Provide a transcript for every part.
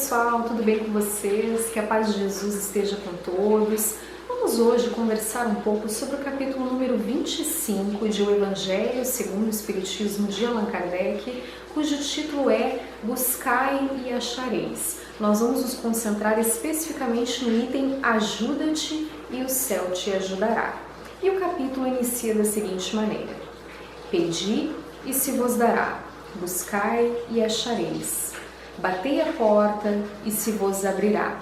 pessoal, tudo bem com vocês? Que a paz de Jesus esteja com todos. Vamos hoje conversar um pouco sobre o capítulo número 25 de O Evangelho segundo o Espiritismo de Allan Kardec, cujo título é Buscai e Achareis. Nós vamos nos concentrar especificamente no item Ajuda-te e o céu te ajudará. E o capítulo inicia da seguinte maneira: Pedi e se vos dará, buscai e achareis. Batei a porta e se vos abrirá.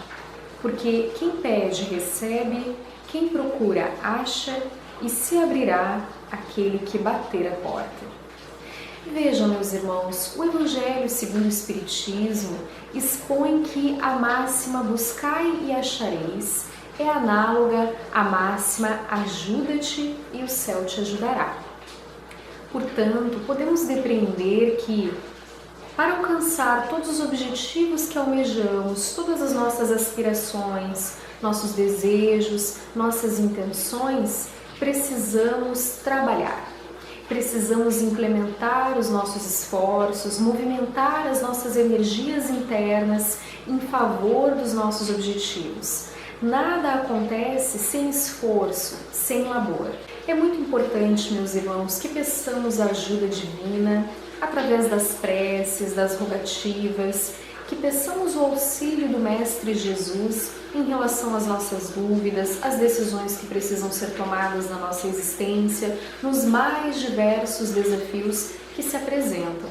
Porque quem pede, recebe, quem procura, acha, e se abrirá aquele que bater a porta. Vejam, meus irmãos, o Evangelho segundo o Espiritismo expõe que a máxima buscai e achareis é análoga à máxima ajuda-te e o céu te ajudará. Portanto, podemos depreender que, para alcançar todos os objetivos que almejamos, todas as nossas aspirações, nossos desejos, nossas intenções, precisamos trabalhar. Precisamos implementar os nossos esforços, movimentar as nossas energias internas em favor dos nossos objetivos. Nada acontece sem esforço, sem labor. É muito importante, meus irmãos, que peçamos a ajuda divina através das preces, das rogativas, que peçamos o auxílio do Mestre Jesus em relação às nossas dúvidas, às decisões que precisam ser tomadas na nossa existência, nos mais diversos desafios que se apresentam.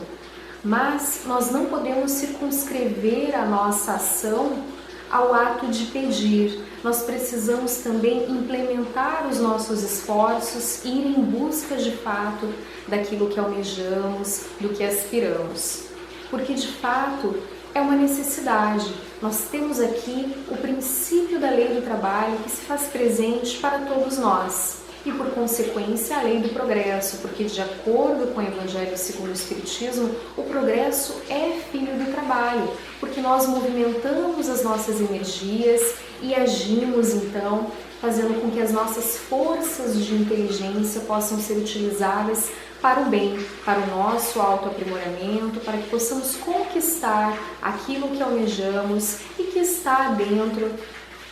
Mas nós não podemos circunscrever a nossa ação ao ato de pedir. Nós precisamos também implementar os nossos esforços e ir em busca de fato daquilo que almejamos, do que aspiramos. Porque de fato é uma necessidade. Nós temos aqui o princípio da lei do trabalho que se faz presente para todos nós. E por consequência a lei do progresso, porque de acordo com o Evangelho segundo o Espiritismo, o progresso é filho do trabalho, porque nós movimentamos as nossas energias e agimos então, fazendo com que as nossas forças de inteligência possam ser utilizadas para o bem, para o nosso autoaprimoramento, para que possamos conquistar aquilo que almejamos e que está dentro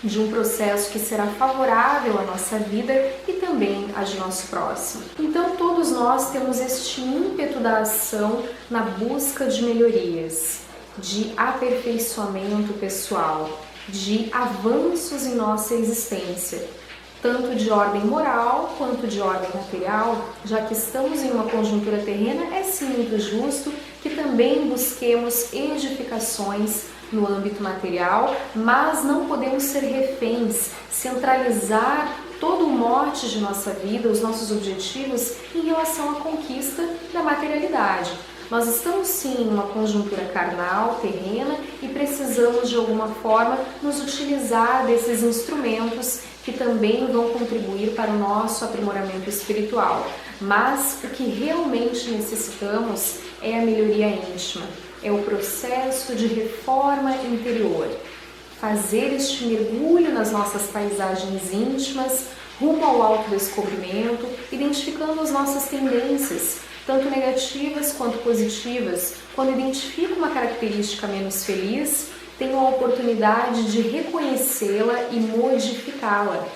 de um processo que será favorável à nossa vida e também à de nosso próximo. Então todos nós temos este ímpeto da ação na busca de melhorias, de aperfeiçoamento pessoal, de avanços em nossa existência, tanto de ordem moral quanto de ordem material. Já que estamos em uma conjuntura terrena, é sim muito justo que também busquemos edificações no âmbito material, mas não podemos ser reféns, centralizar todo o mote de nossa vida, os nossos objetivos em relação à conquista da materialidade. Nós estamos sim em uma conjuntura carnal, terrena, e precisamos de alguma forma nos utilizar desses instrumentos que também vão contribuir para o nosso aprimoramento espiritual. Mas o que realmente necessitamos é a melhoria íntima, é o processo de reforma interior. Fazer este mergulho nas nossas paisagens íntimas, rumo ao autodescobrimento, identificando as nossas tendências, tanto negativas quanto positivas. Quando identifico uma característica menos feliz, tenho a oportunidade de reconhecê-la e modificá-la.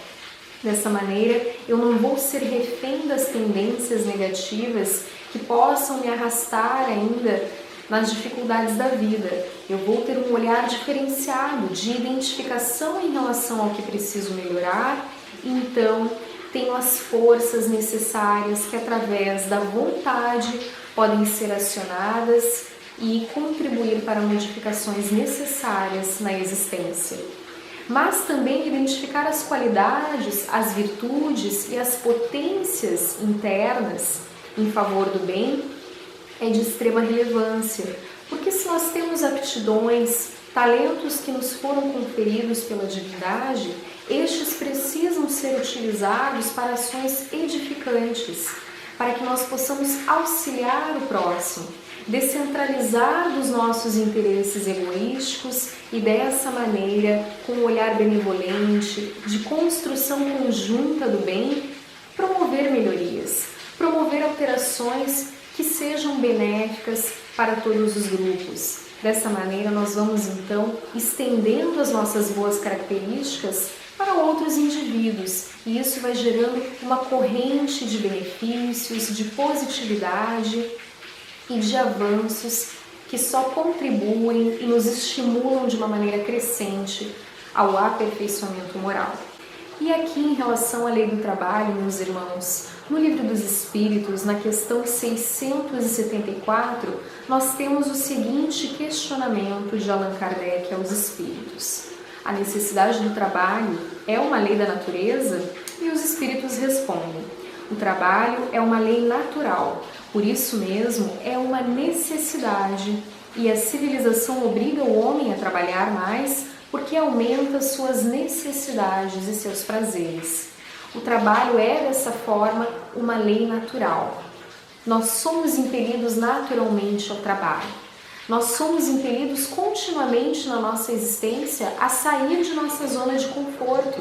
Dessa maneira, eu não vou ser refém das tendências negativas que possam me arrastar ainda nas dificuldades da vida. Eu vou ter um olhar diferenciado de identificação em relação ao que preciso melhorar, e então tenho as forças necessárias que, através da vontade, podem ser acionadas e contribuir para modificações necessárias na existência. Mas também identificar as qualidades, as virtudes e as potências internas em favor do bem é de extrema relevância, porque se nós temos aptidões, talentos que nos foram conferidos pela divindade, estes precisam ser utilizados para ações edificantes, para que nós possamos auxiliar o próximo, descentralizar dos nossos interesses egoísticos e dessa maneira, com um olhar benevolente, de construção conjunta do bem, promover melhorias, promover alterações que sejam benéficas para todos os grupos. Dessa maneira, nós vamos então estendendo as nossas boas características para outros indivíduos, e isso vai gerando uma corrente de benefícios, de positividade e de avanços que só contribuem e nos estimulam de uma maneira crescente ao aperfeiçoamento moral. E aqui, em relação à lei do trabalho, meus irmãos, no Livro dos Espíritos, na questão 674, nós temos o seguinte questionamento de Allan Kardec aos espíritos: a necessidade do trabalho é uma lei da natureza? E os espíritos respondem: o trabalho é uma lei natural, por isso mesmo é uma necessidade, e a civilização obriga o homem a trabalhar mais porque aumenta suas necessidades e seus prazeres. O trabalho é, dessa forma, uma lei natural. Nós somos impelidos naturalmente ao trabalho. Nós somos impelidos continuamente na nossa existência a sair de nossa zona de conforto.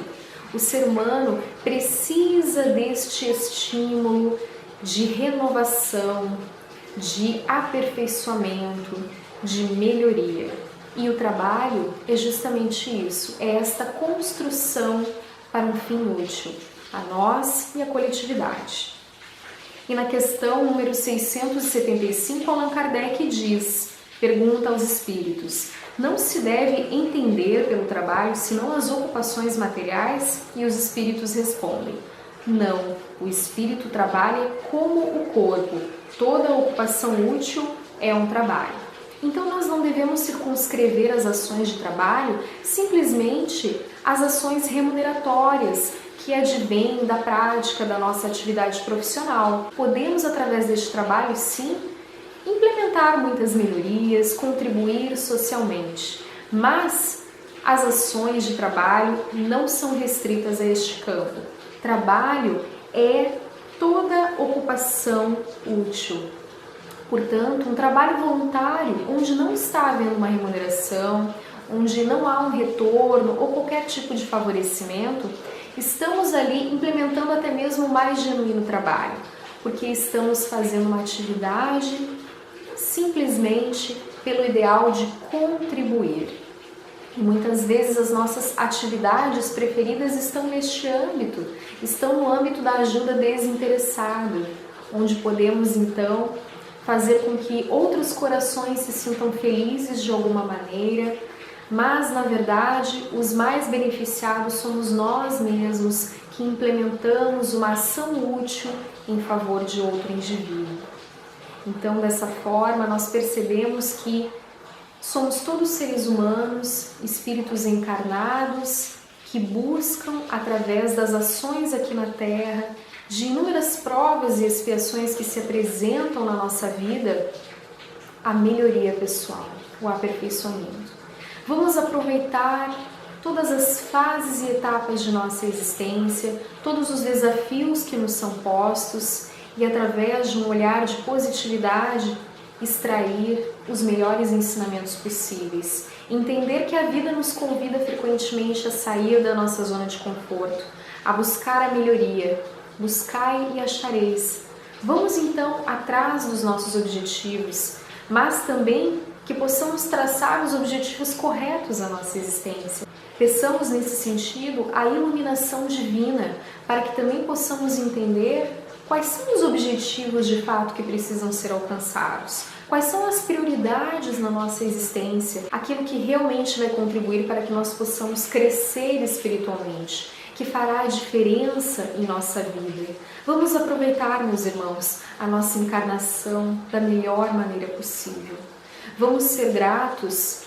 O ser humano precisa deste estímulo de renovação, de aperfeiçoamento, de melhoria. E o trabalho é justamente isso, é esta construção para um fim útil, a nós e a coletividade. E na questão número 675, Allan Kardec pergunta aos espíritos: não se deve entender pelo trabalho senão as ocupações materiais? E os espíritos respondem: não, o espírito trabalha como o corpo, toda ocupação útil é um trabalho. Então nós não devemos circunscrever as ações de trabalho simplesmente às ações remuneratórias que advêm da prática da nossa atividade profissional. Podemos, através deste trabalho, sim, implementar muitas melhorias, contribuir socialmente, mas as ações de trabalho não são restritas a este campo. Trabalho é toda ocupação útil. Portanto, um trabalho voluntário, onde não está havendo uma remuneração, onde não há um retorno ou qualquer tipo de favorecimento, estamos ali implementando até mesmo o mais genuíno trabalho, porque estamos fazendo uma atividade simplesmente pelo ideal de contribuir. E muitas vezes as nossas atividades preferidas estão neste âmbito, estão no âmbito da ajuda desinteressada, onde podemos então fazer com que outros corações se sintam felizes de alguma maneira, mas na verdade os mais beneficiados somos nós mesmos que implementamos uma ação útil em favor de outro indivíduo. Então, dessa forma, nós percebemos que somos todos seres humanos, espíritos encarnados, que buscam, através das ações aqui na Terra, de inúmeras provas e expiações que se apresentam na nossa vida, a melhoria pessoal, o aperfeiçoamento. Vamos aproveitar todas as fases e etapas de nossa existência, todos os desafios que nos são postos e, através de um olhar de positividade, extrair os melhores ensinamentos possíveis. Entender que a vida nos convida frequentemente a sair da nossa zona de conforto, a buscar a melhoria. Buscai e achareis. Vamos então atrás dos nossos objetivos, mas também que possamos traçar os objetivos corretos à nossa existência. Peçamos nesse sentido a iluminação divina, para que também possamos entender quais são os objetivos de fato que precisam ser alcançados, quais são as prioridades na nossa existência, aquilo que realmente vai contribuir para que nós possamos crescer espiritualmente, que fará a diferença em nossa vida. Vamos aproveitar, meus irmãos, a nossa encarnação da melhor maneira possível. Vamos ser gratos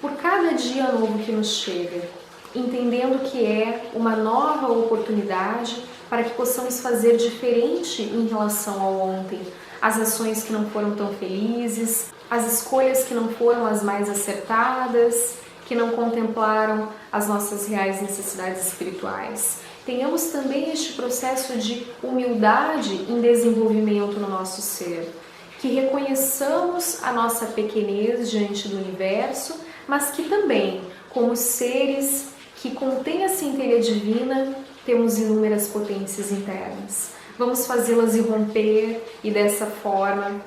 por cada dia novo que nos chega, entendendo que é uma nova oportunidade para que possamos fazer diferente em relação ao ontem, as ações que não foram tão felizes, as escolhas que não foram as mais acertadas, que não contemplaram as nossas reais necessidades espirituais. Tenhamos também este processo de humildade em desenvolvimento no nosso ser, que reconheçamos a nossa pequenez diante do universo, mas que também, como seres que contêm a centelha divina, temos inúmeras potências internas. Vamos fazê-las irromper e dessa forma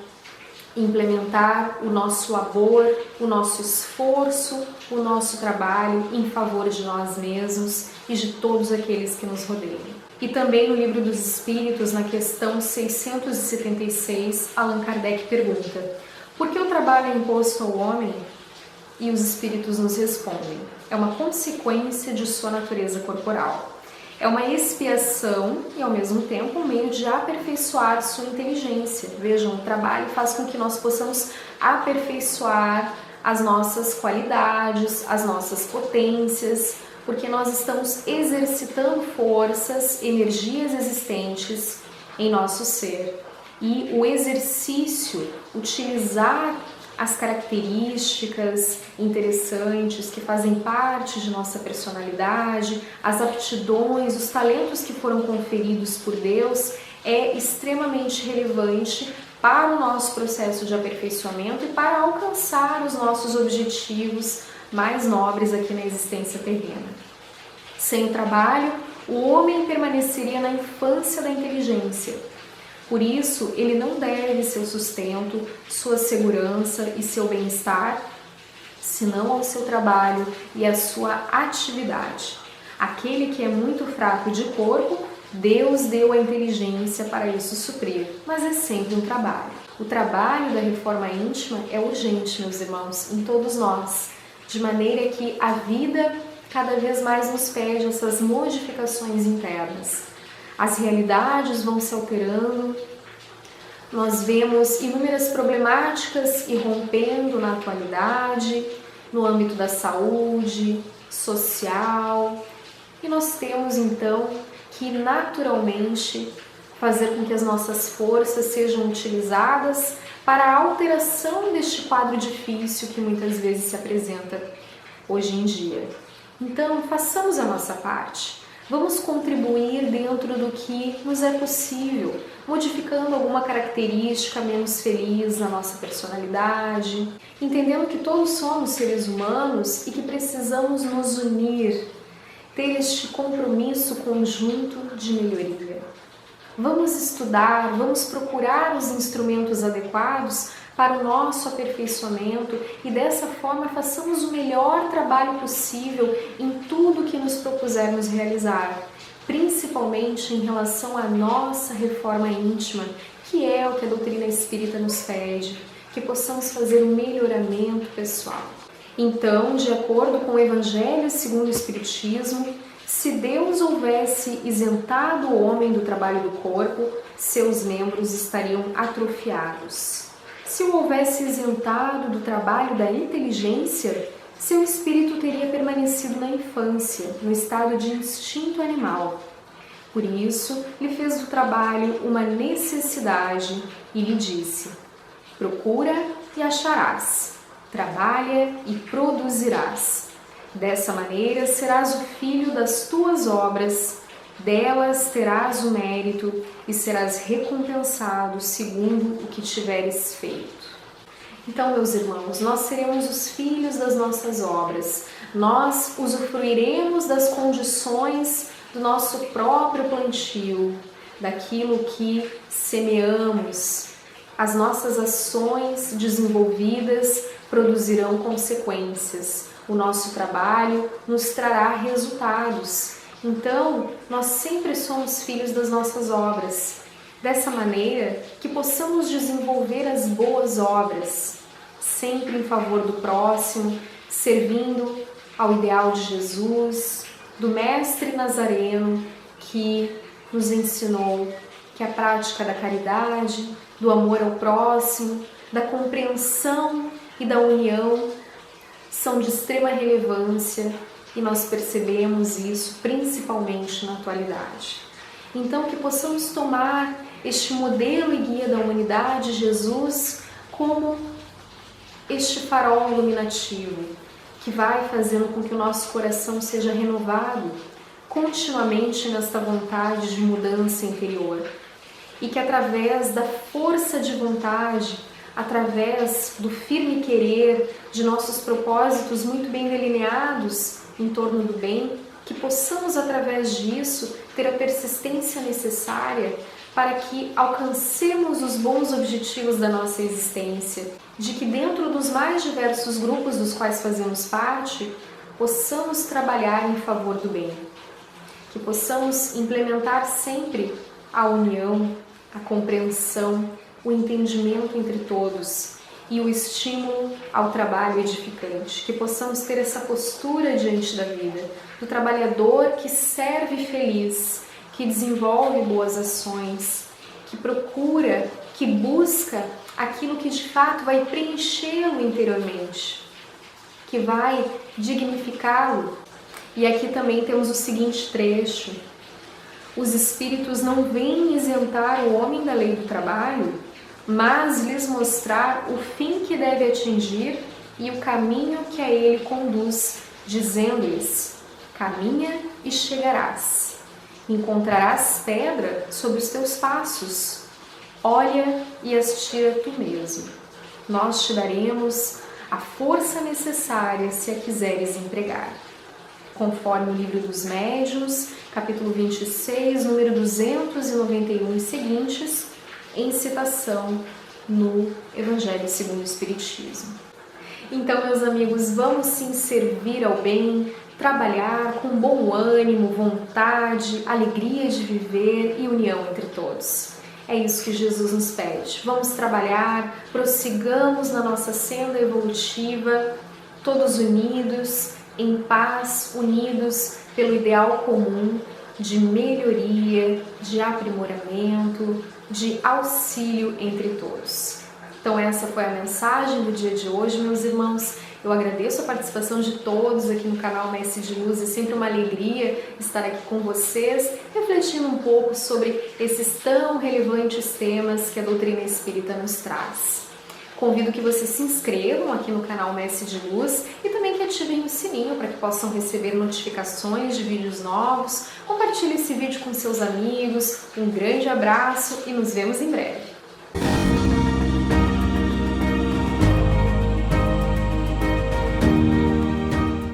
implementar o nosso labor, o nosso esforço, o nosso trabalho em favor de nós mesmos e de todos aqueles que nos rodeiam. E também no Livro dos Espíritos, na questão 676, Allan Kardec pergunta: por que o trabalho é imposto ao homem? E os Espíritos nos respondem: é uma consequência de sua natureza corporal. É uma expiação e, ao mesmo tempo, um meio de aperfeiçoar sua inteligência. Vejam, o trabalho faz com que nós possamos aperfeiçoar as nossas qualidades, as nossas potências, porque nós estamos exercitando forças, energias existentes em nosso ser. E o exercício, utilizar as características interessantes que fazem parte de nossa personalidade, as aptidões, os talentos que foram conferidos por Deus, é extremamente relevante para o nosso processo de aperfeiçoamento e para alcançar os nossos objetivos mais nobres aqui na existência terrena. Sem o trabalho, o homem permaneceria na infância da inteligência. Por isso, ele não deve seu sustento, sua segurança e seu bem-estar, senão ao seu trabalho e à sua atividade. Aquele que é muito fraco de corpo, Deus deu a inteligência para isso suprir, mas é sempre um trabalho. O trabalho da reforma íntima é urgente, meus irmãos, em todos nós, de maneira que a vida cada vez mais nos pede essas modificações internas. As realidades vão se alterando, nós vemos inúmeras problemáticas irrompendo na atualidade, no âmbito da saúde, social, e nós temos então que naturalmente fazer com que as nossas forças sejam utilizadas para a alteração deste quadro difícil que muitas vezes se apresenta hoje em dia. Então, façamos a nossa parte. Vamos contribuir dentro do que nos é possível, modificando alguma característica menos feliz na nossa personalidade, entendendo que todos somos seres humanos e que precisamos nos unir, ter este compromisso conjunto de melhoria. Vamos estudar, vamos procurar os instrumentos adequados para o nosso aperfeiçoamento e dessa forma façamos o melhor trabalho possível em tudo que nos propusermos realizar, principalmente em relação à nossa reforma íntima, que é o que a doutrina espírita nos pede, que possamos fazer um melhoramento pessoal. Então, de acordo com o Evangelho segundo o Espiritismo, se Deus houvesse isentado o homem do trabalho do corpo, seus membros estariam atrofiados. Se o houvesse isentado do trabalho da inteligência, seu espírito teria permanecido na infância, no estado de instinto animal. Por isso, lhe fez do trabalho uma necessidade e lhe disse: procura e acharás, trabalha e produzirás. Dessa maneira serás o filho das tuas obras, delas terás o mérito e serás recompensado segundo o que tiveres feito. Então, meus irmãos, nós seremos os filhos das nossas obras, nós usufruiremos das condições do nosso próprio plantio, daquilo que semeamos. As nossas ações desenvolvidas produzirão consequências. O nosso trabalho nos trará resultados. Então, nós sempre somos filhos das nossas obras. Dessa maneira, que possamos desenvolver as boas obras, sempre em favor do próximo, servindo ao ideal de Jesus, do Mestre Nazareno, que nos ensinou que a prática da caridade, do amor ao próximo, da compreensão e da união são de extrema relevância e nós percebemos isso principalmente na atualidade. Então, que possamos tomar este modelo e guia da humanidade, Jesus, como este farol iluminativo que vai fazendo com que o nosso coração seja renovado continuamente nesta vontade de mudança interior e que através da força de vontade, através do firme querer, de nossos propósitos muito bem delineados em torno do bem, que possamos através disso ter a persistência necessária para que alcancemos os bons objetivos da nossa existência, de que dentro dos mais diversos grupos dos quais fazemos parte, possamos trabalhar em favor do bem, que possamos implementar sempre a união, a compreensão, o entendimento entre todos e o estímulo ao trabalho edificante, que possamos ter essa postura diante da vida, do trabalhador que serve feliz, que desenvolve boas ações, que procura, que busca aquilo que de fato vai preenchê-lo interiormente, que vai dignificá-lo. E aqui também temos o seguinte trecho: os espíritos não vêm isentar o homem da lei do trabalho, mas lhes mostrar o fim que deve atingir e o caminho que a ele conduz, dizendo-lhes: caminha e chegarás. Encontrarás pedra sobre os teus passos. Olha e as tira tu mesmo. Nós te daremos a força necessária se a quiseres empregar. Conforme o Livro dos Médiuns, capítulo 26, número 291 e seguintes, em citação no Evangelho segundo o Espiritismo. Então, meus amigos, vamos sim servir ao bem, trabalhar com bom ânimo, vontade, alegria de viver e união entre todos. É isso que Jesus nos pede. Vamos trabalhar, prossigamos na nossa senda evolutiva, todos unidos, em paz, unidos pelo ideal comum de melhoria, de aprimoramento, de auxílio entre todos. Então essa foi a mensagem do dia de hoje, meus irmãos. Eu agradeço a participação de todos aqui no canal Mestre de Luz. É sempre uma alegria estar aqui com vocês, refletindo um pouco sobre esses tão relevantes temas que a doutrina espírita nos traz. Convido que vocês se inscrevam aqui no canal Mestre de Luz e também que ativem o sininho para que possam receber notificações de vídeos novos. Compartilhe esse vídeo com seus amigos. Um grande abraço e nos vemos em breve.